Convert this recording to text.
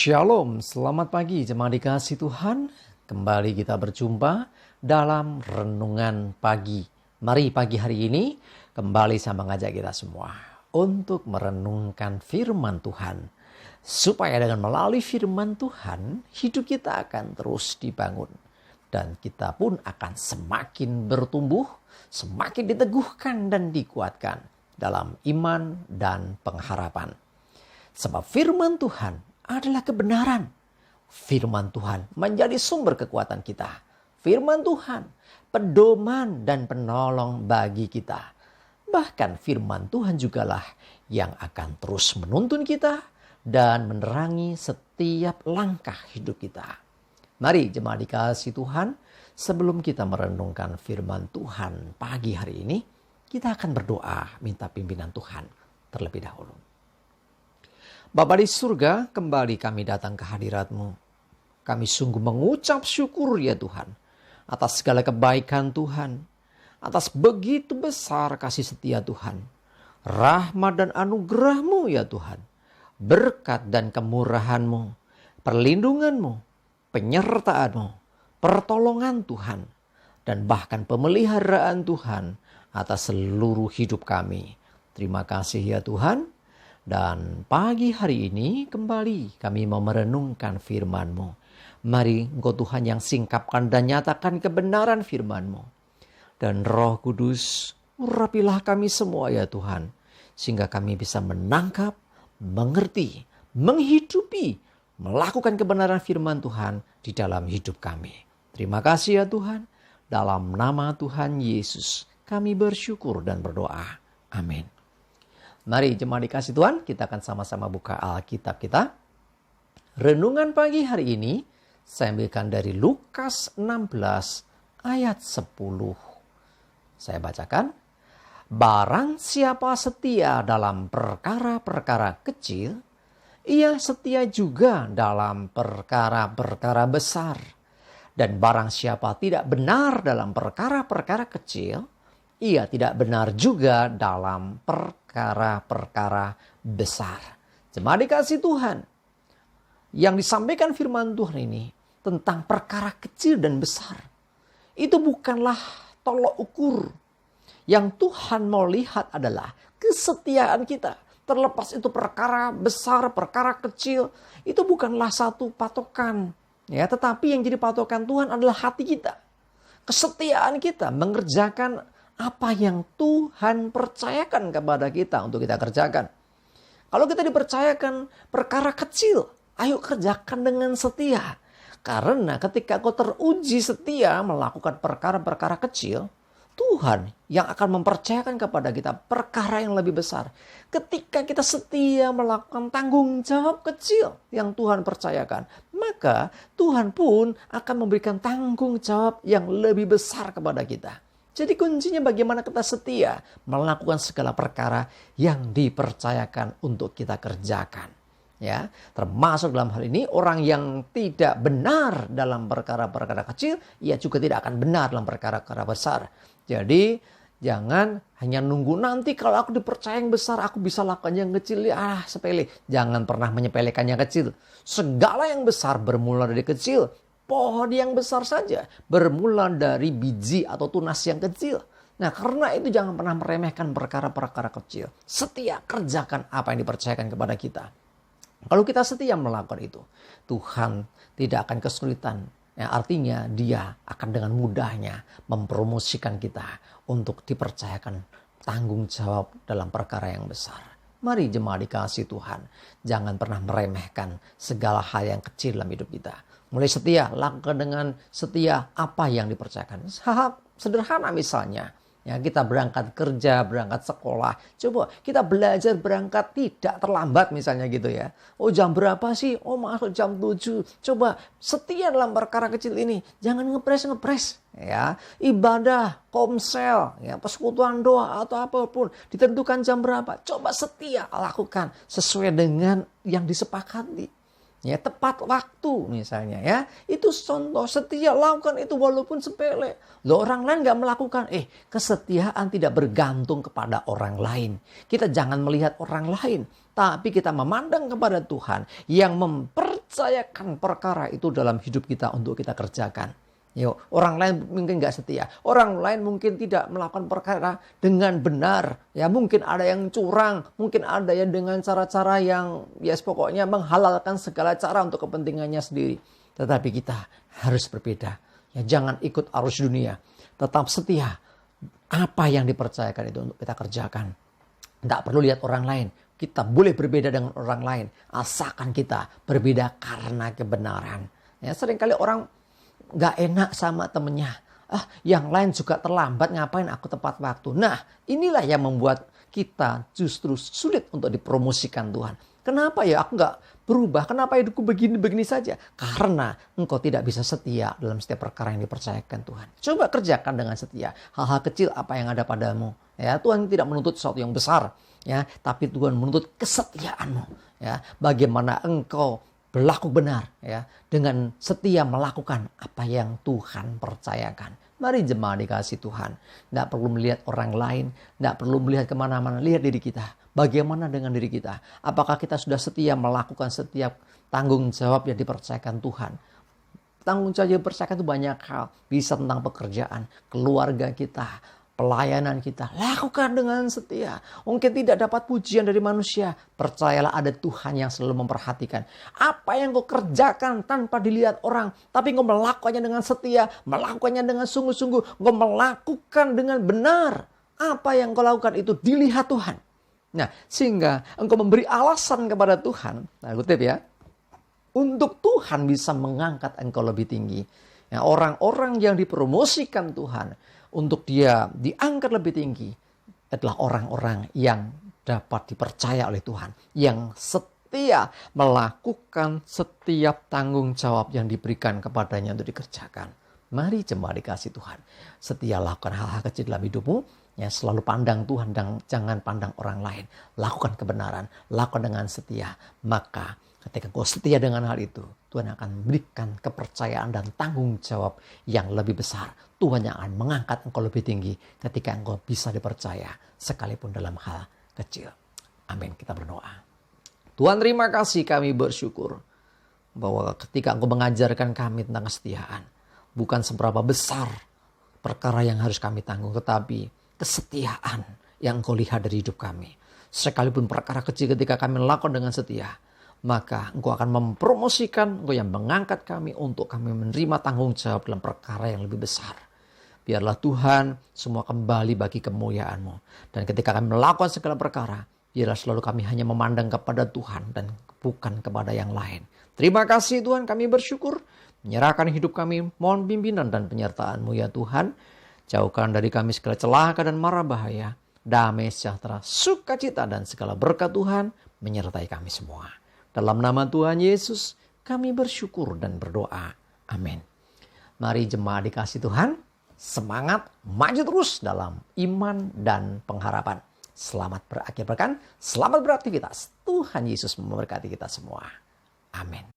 Shalom, selamat pagi jemaat dikasih Tuhan. Kembali kita berjumpa dalam renungan pagi. Mari pagi hari ini kembali saya mengajak kita semua untuk merenungkan firman Tuhan. Supaya dengan melalui firman Tuhan, hidup kita akan terus dibangun. Dan kita pun akan semakin bertumbuh, semakin diteguhkan dan dikuatkan dalam iman dan pengharapan. Sebab firman Tuhan adalah kebenaran. Firman Tuhan menjadi sumber kekuatan kita. Firman Tuhan pedoman dan penolong bagi kita. Bahkan firman Tuhan jugalah yang akan terus menuntun kita dan menerangi setiap langkah hidup kita. Mari jemaat dikasih Tuhan, sebelum kita merenungkan firman Tuhan pagi hari ini, kita akan berdoa minta pimpinan Tuhan terlebih dahulu. Bapa di surga, kembali kami datang ke hadirat-Mu. Kami sungguh mengucap syukur ya Tuhan, atas segala kebaikan Tuhan, atas begitu besar kasih setia Tuhan, rahmat dan anugerah-Mu ya Tuhan, berkat dan kemurahan-Mu, perlindungan-Mu, penyertaan-Mu, pertolongan Tuhan, dan bahkan pemeliharaan Tuhan atas seluruh hidup kami. Terima kasih ya Tuhan. Dan pagi hari ini kembali kami mau merenungkan firman-Mu. Mari Engkau Tuhan yang singkapkan dan nyatakan kebenaran firman-Mu. Dan Roh Kudus, urapilah kami semua ya Tuhan. Sehingga kami bisa menangkap, mengerti, menghidupi, melakukan kebenaran firman Tuhan di dalam hidup kami. Terima kasih ya Tuhan. Dalam nama Tuhan Yesus kami bersyukur dan berdoa. Amin. Mari jemaat dikasih Tuhan, kita akan sama-sama buka Alkitab kita. Renungan pagi hari ini saya ambilkan dari Lukas 16 ayat 10. Saya bacakan. Barang siapa setia dalam perkara-perkara kecil, ia setia juga dalam perkara-perkara besar. Dan barang siapa tidak benar dalam perkara-perkara kecil, ia tidak benar juga dalam perkara-perkara besar. Jemaat dikasih Tuhan, yang disampaikan firman Tuhan ini tentang perkara kecil dan besar, itu bukanlah tolok ukur. Yang Tuhan mau lihat adalah kesetiaan kita. Terlepas itu perkara besar, perkara kecil, itu bukanlah satu patokan. Ya, tetapi yang jadi patokan Tuhan adalah hati kita. Kesetiaan kita mengerjakan apa yang Tuhan percayakan kepada kita untuk kita kerjakan. Kalau kita dipercayakan perkara kecil, ayo kerjakan dengan setia. Karena ketika kau teruji setia melakukan perkara-perkara kecil, Tuhan yang akan mempercayakan kepada kita perkara yang lebih besar. Ketika kita setia melakukan tanggung jawab kecil yang Tuhan percayakan, maka Tuhan pun akan memberikan tanggung jawab yang lebih besar kepada kita. Jadi kuncinya bagaimana kita setia melakukan segala perkara yang dipercayakan untuk kita kerjakan. Ya, termasuk dalam hal ini orang yang tidak benar dalam perkara-perkara kecil, ia juga tidak akan benar dalam perkara-perkara besar. Jadi jangan hanya nunggu nanti kalau aku dipercaya yang besar, aku bisa lakukan yang kecil, sepele. Jangan pernah menyepelekan yang kecil. Segala yang besar bermula dari kecil. Pohon yang besar saja bermula dari biji atau tunas yang kecil. Nah, karena itu jangan pernah meremehkan perkara-perkara kecil. Setia kerjakan apa yang dipercayakan kepada kita. Kalau kita setia melakukan itu, Tuhan tidak akan kesulitan. Ya, artinya dia akan dengan mudahnya mempromosikan kita untuk dipercayakan tanggung jawab dalam perkara yang besar. Mari jemaat dikasih Tuhan, jangan pernah meremehkan segala hal yang kecil dalam hidup kita. Mulai setia, lakukan dengan setia apa yang dipercayakan. Hal sederhana misalnya, ya kita berangkat kerja, berangkat sekolah. Coba kita belajar berangkat tidak terlambat misalnya gitu ya. Oh jam berapa sih? Oh masuk jam 7. Coba setia dalam perkara kecil ini. Jangan ngepres. Ya, ibadah, komsel, ya, persekutuan doa atau apapun. Ditentukan jam berapa. Coba setia lakukan sesuai dengan yang disepakati. Ya, tepat waktu misalnya ya. Itu contoh setia, lakukan itu walaupun sepele. Loh, orang lain nggak melakukan. Kesetiaan tidak bergantung kepada orang lain. Kita jangan melihat orang lain. Tapi kita memandang kepada Tuhan yang mempercayakan perkara itu dalam hidup kita untuk kita kerjakan. Yuk, orang lain mungkin nggak setia. Orang lain mungkin tidak melakukan perkara dengan benar. Ya, mungkin ada yang curang. Mungkin ada yang dengan cara-cara yang pokoknya menghalalkan segala cara untuk kepentingannya sendiri. Tetapi kita harus berbeda. Ya, jangan ikut arus dunia. Tetap setia. Apa yang dipercayakan itu untuk kita kerjakan. Tidak perlu lihat orang lain. Kita boleh berbeda dengan orang lain. Asalkan kita berbeda karena kebenaran. Ya, seringkali orang gak enak sama temennya. Yang lain juga terlambat, ngapain aku tepat waktu. Nah, inilah yang membuat kita justru sulit untuk dipromosikan Tuhan. Kenapa ya aku gak berubah? Kenapa hidupku begini-begini saja? Karena engkau tidak bisa setia dalam setiap perkara yang dipercayakan Tuhan. Coba kerjakan dengan setia. Hal-hal kecil apa yang ada padamu. Ya, Tuhan tidak menuntut sesuatu yang besar. Ya, tapi Tuhan menuntut kesetiaanmu. Ya, bagaimana engkau berlaku benar ya, dengan setia melakukan apa yang Tuhan percayakan. Mari jemaat dikasih Tuhan. Tidak perlu melihat orang lain. Tidak perlu melihat kemana-mana. Lihat diri kita. Bagaimana dengan diri kita? Apakah kita sudah setia melakukan setiap tanggung jawab yang dipercayakan Tuhan? Tanggung jawab yang dipercayakan itu banyak hal. Bisa tentang pekerjaan, keluarga kita, pelayanan kita. Lakukan dengan setia. Mungkin tidak dapat pujian dari manusia. Percayalah ada Tuhan yang selalu memperhatikan. Apa yang kau kerjakan tanpa dilihat orang. Tapi kau melakukannya dengan setia. Melakukannya dengan sungguh-sungguh. Kau melakukan dengan benar. Apa yang kau lakukan itu dilihat Tuhan. Nah, sehingga engkau memberi alasan kepada Tuhan. Nah, kutip ya. Untuk Tuhan bisa mengangkat engkau lebih tinggi. Nah, orang-orang yang dipromosikan Tuhan untuk dia diangkat lebih tinggi adalah orang-orang yang dapat dipercaya oleh Tuhan. Yang setia melakukan setiap tanggung jawab yang diberikan kepadanya untuk dikerjakan. Mari jemaat dikasih Tuhan. Setia lakukan hal-hal kecil dalam hidupmu. Ya, selalu pandang Tuhan dan jangan pandang orang lain. Lakukan kebenaran. Lakukan dengan setia. Maka ketika kau setia dengan hal itu, Tuhan akan memberikan kepercayaan dan tanggung jawab yang lebih besar. Tuhan yang akan mengangkat engkau lebih tinggi ketika engkau bisa dipercaya sekalipun dalam hal kecil. Amin. Kita berdoa. Tuhan, terima kasih, kami bersyukur bahwa ketika engkau mengajarkan kami tentang kesetiaan, bukan seberapa besar perkara yang harus kami tanggung, tetapi kesetiaan yang engkau lihat dari hidup kami. Sekalipun perkara kecil ketika kami lakukan dengan setia, maka engkau akan mempromosikan, engkau yang mengangkat kami untuk kami menerima tanggung jawab dalam perkara yang lebih besar. Biarlah Tuhan semua kembali bagi kemuliaan-Mu. Dan ketika kami melakukan segala perkara, biarlah selalu kami hanya memandang kepada Tuhan dan bukan kepada yang lain. Terima kasih Tuhan, kami bersyukur. Menyerahkan hidup kami, mohon pimpinan dan penyertaan-Mu ya Tuhan. Jauhkan dari kami segala celaka dan mara bahaya. Damai sejahtera, sukacita dan segala berkat Tuhan menyertai kami semua. Dalam nama Tuhan Yesus, kami bersyukur dan berdoa. Amin. Mari jemaat dikasih Tuhan, semangat maju terus dalam iman dan pengharapan. Selamat berakhir pekan, selamat beraktivitas. Tuhan Yesus memberkati kita semua. Amin.